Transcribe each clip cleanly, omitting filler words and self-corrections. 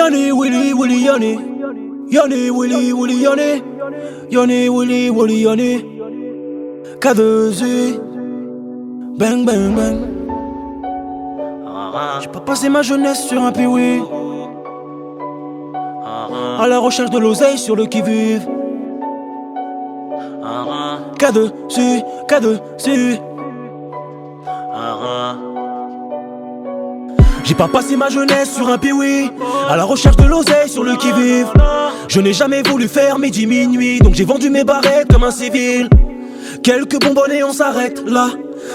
Yanni, Willy, Willy, Yanni. Yanni, Willy, Willy, Yanni. Yanni, Willy, Willy, Yanni. K2Z. Bang, bang, bang. J'ai pas passé ma jeunesse sur un piwi. À la recherche de l'oseille sur le qui-vive. K2Z, K2Z. J'ai pas passé ma jeunesse sur un piwi. À la recherche de l'oseille sur le qui-vive. Je n'ai jamais voulu faire midi minuit, donc j'ai vendu mes barrettes comme un civil. Quelques bonbonnes et on s'arrête là.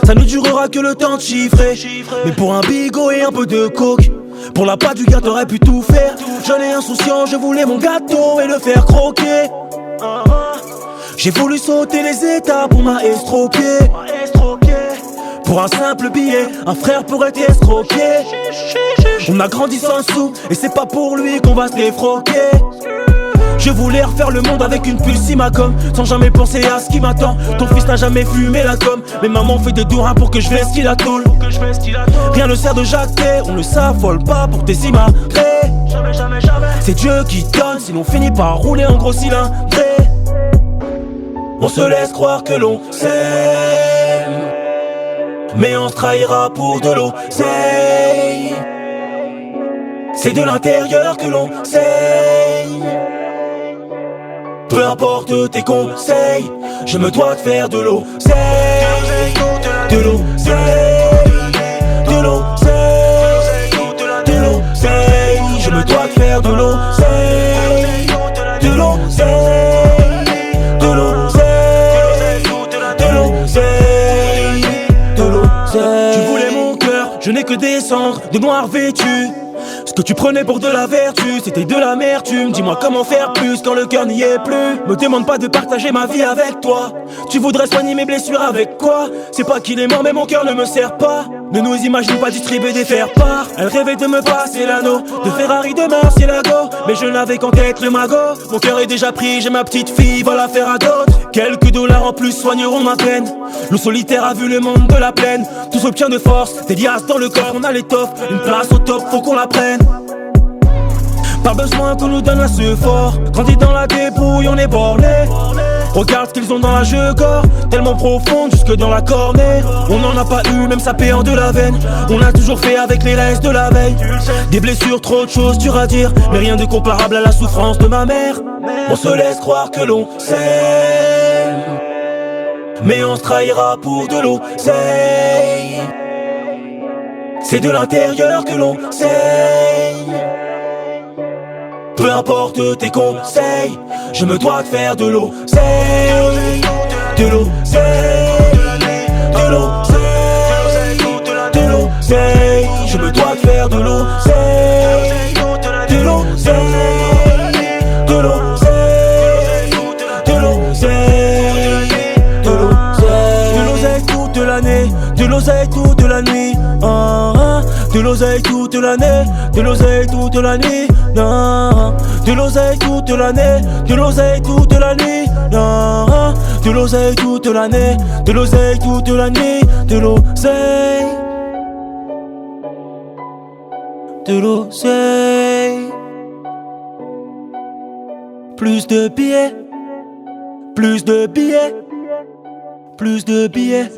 Ça ne durera que le temps de chiffrer. Mais pour un bigot et un peu de coke, pour la pâte du gars t'aurais pu tout faire. Jeune et insouciant, je voulais mon gâteau et le faire croquer. J'ai voulu sauter les étapes pour m'a estropié. Pour un simple billet, un frère pourrait escroquer. On a grandi sans sous, et c'est pas pour lui qu'on va se défroquer. Je voulais refaire le monde avec une puce Simacom, sans jamais penser à ce qui m'attend. Ton fils n'a jamais fumé la com, mais maman fait des dourins pour que je fasse qu'il a tôle. Rien ne sert de jacter, on ne s'affole pas pour tes cimarrés. C'est Dieu qui donne, sinon on finit par rouler en gros cylindré. On se laisse croire que l'on s'aime, mais on se trahira pour de l'oseille. C'est de l'intérieur que l'on saigne. Peu importe tes conseils, je me dois de faire de l'oseille. De l'oseille. De l'oseille. De l'oseille. Je me dois de faire de l'oseille. De l'oseille. De l'oseille. De l'oseille. De l'oseille. Tu voulais mon cœur, je n'ai que des cendres de noir vêtu. Ce que tu prenais pour de la vertu, c'était de l'amertume. Dis-moi comment faire plus quand le cœur n'y est plus. Me demande pas de partager ma vie avec toi. Tu voudrais soigner mes blessures avec quoi? C'est pas qu'il est mort mais mon cœur ne me sert pas. Ne nous imagine pas distribuer des faire-part. Elle rêvait de me passer l'anneau de Ferrari de Murcielago, mais je n'avais qu'en tête le magot. Mon cœur est déjà pris, j'ai ma petite fille, va la faire à d'autres. Quelques dollars en plus soigneront ma peine. Le solitaire a vu le monde de la plaine. Tout s'obtient de force, des liasses dans le corps. On a l'étoffe, une place au top, faut qu'on la prenne. Pas besoin qu'on nous donne un sephore. Grandi dans la débrouille, on est borné. Regarde ce qu'ils ont dans la jeu-corps, tellement profonde jusque dans la cornée. On n'en a pas eu, même sapé en de la veine. On a toujours fait avec les restes de la veille. Des blessures, trop de choses dures à dire, mais rien de comparable à la souffrance de ma mère. On se laisse croire que l'on s'aime, mais on se trahira pour de l'oseille. C'est de l'intérieur que l'on saigne. Peu importe tes conseils, je me dois de faire de l'oseille. De l'oseille. De l'oseille. De l'oseille. Je me dois de faire de l'oseille. De l'oseille. De l'oseille. De l'oseille. De l'oseille. De l'oseille toute l'année, de l'oseille toute la nuit. De l'oseille toute l'année, de l'oseille toute la nuit. De l'oseille toute l'année, de l'oseille toute la nuit. De l'oseille toute l'année, de l'oseille toute la nuit. De l'oseille, de l'oseille. Plus de billets, plus de billets, plus de billets.